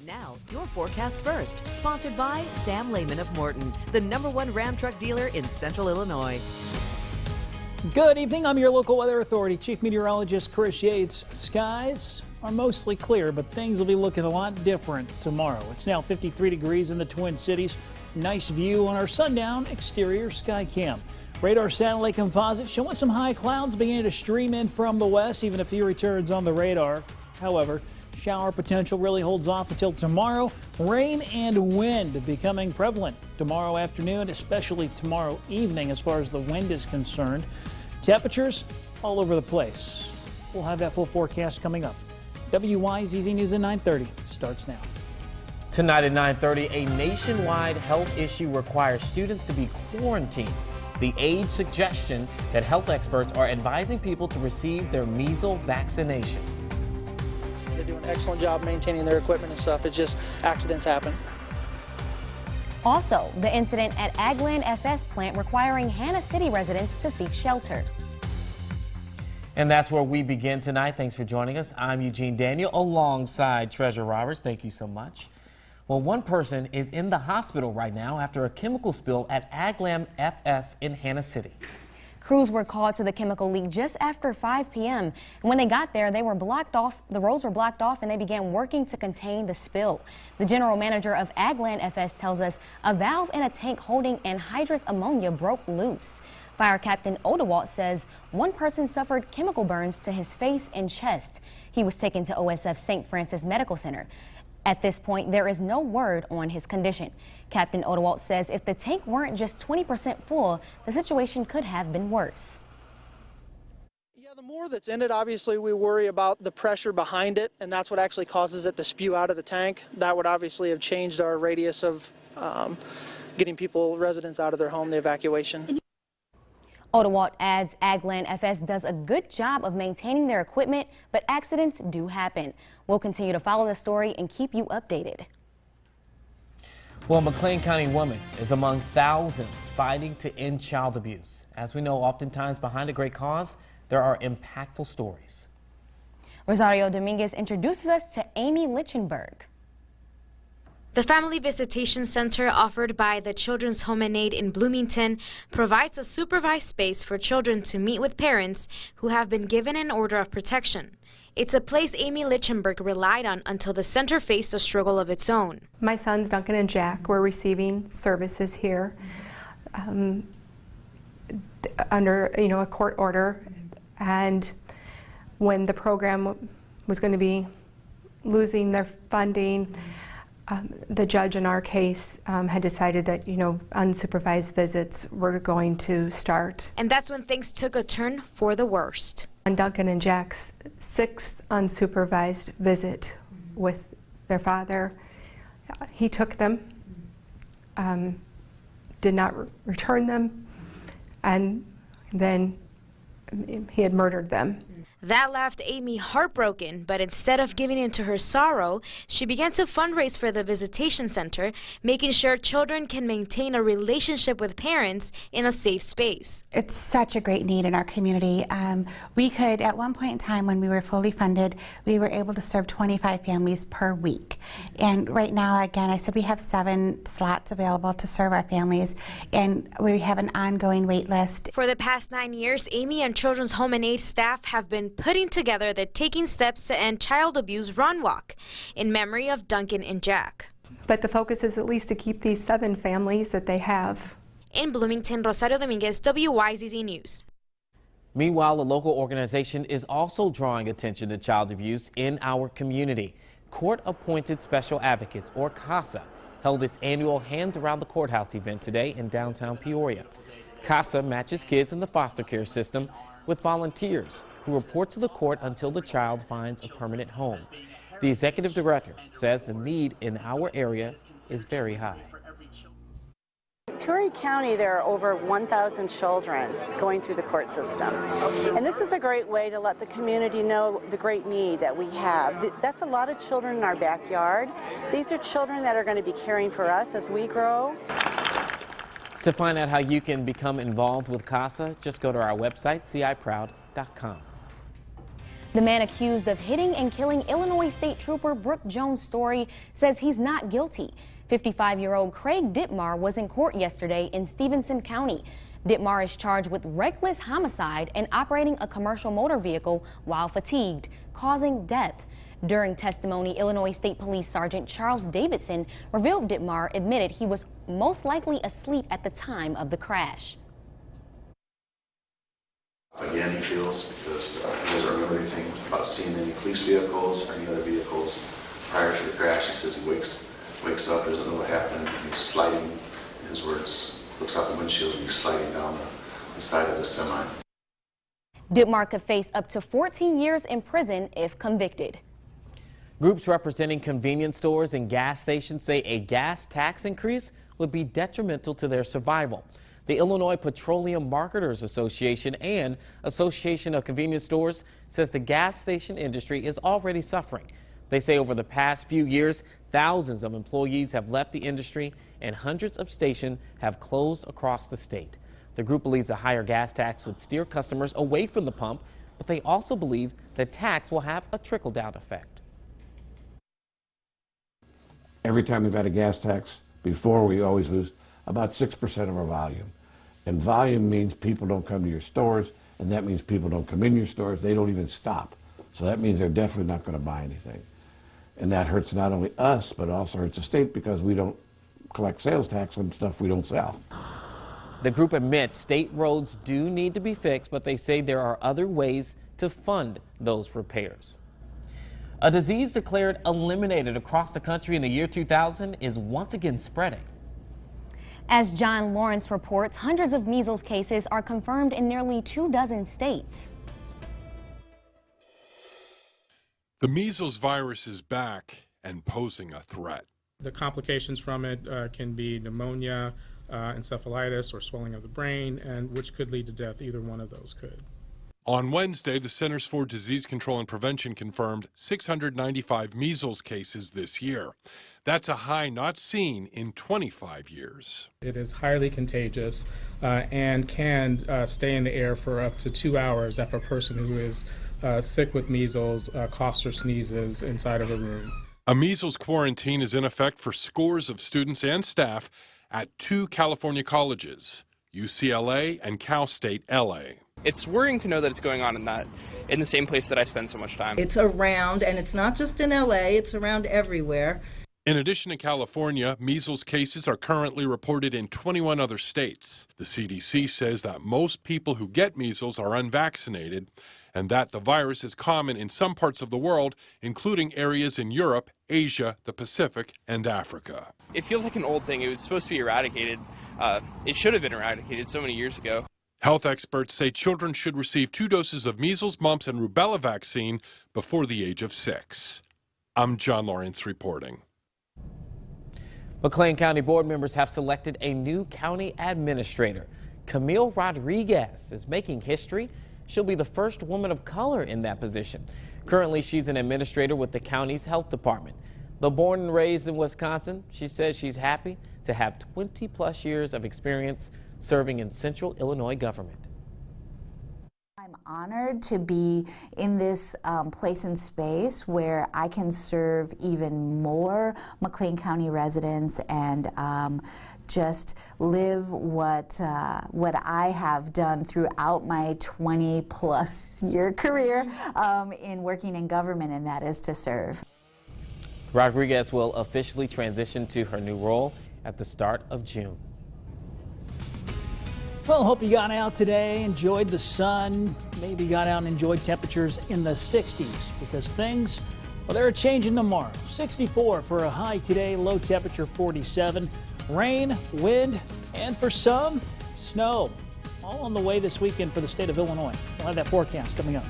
Now, your forecast first, sponsored by Sam Lehman of Morton, the #1 Ram truck dealer in Central Illinois. Good evening. I'm your local weather authority, Chief Meteorologist Chris Yates. Skies are mostly clear, but things will be looking a lot different tomorrow. It's now 53 degrees in the Twin Cities. Nice view on our sundown exterior sky cam. Radar satellite composite showing some high clouds beginning to stream in from the west, even a few returns on the radar. However, shower potential really holds off until tomorrow. Rain and wind becoming prevalent tomorrow afternoon, especially tomorrow evening as far as the wind is concerned. Temperatures all over the place. We'll have that full forecast coming up. WYZZ News at 9:30 starts now. Tonight at 9:30, a nationwide health issue requires students to be quarantined. The age suggestion that health experts are advising people to receive their measles vaccination. They do an excellent job maintaining their equipment and stuff. It's just accidents happen. Also, the incident at Agland FS plant requiring Hannah City residents to seek shelter. And that's where we begin tonight. Thanks for joining us. I'm Eugene Daniel alongside Treasure Roberts. Thank you so much. Well, one person is in the hospital right now after a chemical spill at Agland FS in Hannah City. Crews were called to the chemical leak just after 5 p.m. And when they got there, they were blocked off. The roads were blocked off and they began working to contain the spill. The general manager of Agland FS tells us a valve in a tank holding anhydrous ammonia broke loose. Fire Captain Odewalt says one person suffered chemical burns to his face and chest. He was taken to OSF St. Francis Medical Center. At this point, there is no word on his condition. Captain Odewalt says if the tank weren't just 20% full, the situation could have been worse. Yeah, the more that's in it, obviously we worry about the pressure behind it, and that's what actually causes it to spew out of the tank. That would obviously have changed our radius of getting residents out of their home, the evacuation. Odewalt adds Agland FS does a good job of maintaining their equipment, but accidents do happen. We'll continue to follow the story and keep you updated. Well, a McLean County woman is among thousands fighting to end child abuse. As we know, oftentimes behind a great cause, there are impactful stories. Rosario Dominguez introduces us to Amy Lichtenberg. The Family Visitation Center offered by the Children's Home and Aid in Bloomington provides a supervised space for children to meet with parents who have been given an order of protection. It's a place Amy Lichtenberg relied on until the center faced a struggle of its own. My sons, Duncan and Jack, were receiving services here under a court order, and when the program was going to be losing their funding, the judge in our case had decided that, unsupervised visits were going to start. And that's when things took a turn for the worst. On Duncan and Jack's 6th unsupervised visit with their father, he took them, did not return them, and then he had murdered them. That left Amy heartbroken, but instead of giving in to her sorrow, she began to fundraise for the visitation center, making sure children can maintain a relationship with parents in a safe space. It's such a great need in our community. We could, at one point in time when we were fully funded, we were able to serve 25 families per week. And right now, again, I said we have 7 slots available to serve our families, and we have an ongoing wait list. For the past 9 years, Amy and Children's Home and Aid staff have been putting together the Taking Steps to End Child Abuse Run Walk in memory of Duncan and Jack. But the focus is at least to keep these 7 families that they have. In Bloomington, Rosario Dominguez, WYZZ News. Meanwhile, a local organization is also drawing attention to child abuse in our community. Court-appointed Special Advocates, or CASA, held its annual Hands Around the Courthouse event today in downtown Peoria. CASA matches kids in the foster care system with volunteers who report to the court until the child finds a permanent home. The executive director says the need in our area is very high. Curry County, there are over 1,000 children going through the court system. And this is a great way to let the community know the great need that we have. That's a lot of children in our backyard. These are children that are going to be caring for us as we grow. To find out how you can become involved with CASA, just go to our website, ciproud.com. The man accused of hitting and killing Illinois State Trooper Brooke Jones Story says he's not guilty. 55-year-old Craig Dittmar was in court yesterday in Stevenson County. Dittmar is charged with reckless homicide and operating a commercial motor vehicle while fatigued, causing death. During testimony, Illinois State Police Sergeant Charles Davidson revealed Dittmar admitted he was most likely asleep at the time of the crash. Again, he feels because he doesn't remember anything about seeing any police vehicles or any other vehicles prior to the crash. He says he wakes up, doesn't know what happened, and he's sliding, in his words, looks out the windshield and he's sliding down the side of the semi. Dittmar could face up to 14 years in prison if convicted. Groups representing convenience stores and gas stations say a gas tax increase would be detrimental to their survival. The Illinois Petroleum Marketers Association and Association of Convenience Stores says the gas station industry is already suffering. They say over the past few years, thousands of employees have left the industry and hundreds of stations have closed across the state. The group believes a higher gas tax would steer customers away from the pump, but they also believe the tax will have a trickle-down effect. Every time we've had a gas tax before, we always lose about 6% of our volume. And volume means people don't come to your stores, and that means people don't come in your stores. They don't even stop. So that means they're definitely not going to buy anything. And that hurts not only us, but also hurts the state because we don't collect sales tax on stuff we don't sell. The group admits state roads do need to be fixed, but they say there are other ways to fund those repairs. A disease declared eliminated across the country in the year 2000 is once again spreading. As John Lawrence reports, hundreds of measles cases are confirmed in nearly 24 states. The measles virus is back and posing a threat. The complications from it can be pneumonia, encephalitis, or swelling of the brain, and which could lead to death. Either one of those could. On Wednesday, the Centers for Disease Control and Prevention confirmed 695 measles cases this year. That's a high not seen in 25 years. It is highly contagious and can stay in the air for up to 2 hours if a person who is sick with measles coughs or sneezes inside of a room. A measles quarantine is in effect for scores of students and staff at 2 California colleges, UCLA and Cal State LA. It's worrying to know that it's going on in the same place that I spend so much time. It's around, and it's not just in LA, it's around everywhere. In addition to California, measles cases are currently reported in 21 other states. The CDC says that most people who get measles are unvaccinated and that the virus is common in some parts of the world, including areas in Europe, Asia, the Pacific, and Africa. It feels like an old thing. It was supposed to be eradicated. It should have been eradicated so many years ago. Health experts say children should receive 2 doses of measles, mumps, and rubella vaccine before the age of 6. I'm John Lawrence reporting. McLean County board members have selected a new county administrator. Camille Rodriguez is making history. She'll be the first woman of color in that position. Currently, she's an administrator with the county's health department. Though born and raised in Wisconsin, she says she's happy to have 20+ years of experience serving in central Illinois government. I'm honored to be in this place and space where I can serve even more McLean County residents and just live what I have done throughout my 20+ year career in working in government, and that is to serve. Rodriguez will officially transition to her new role at the start of June. Well, hope you got out today, enjoyed the sun, maybe got out and enjoyed temperatures in the 60s because things, well, they're changing tomorrow. 64 for a high today, low temperature 47. Rain, wind, and for some, snow. All on the way this weekend for the state of Illinois. We'll have that forecast coming up.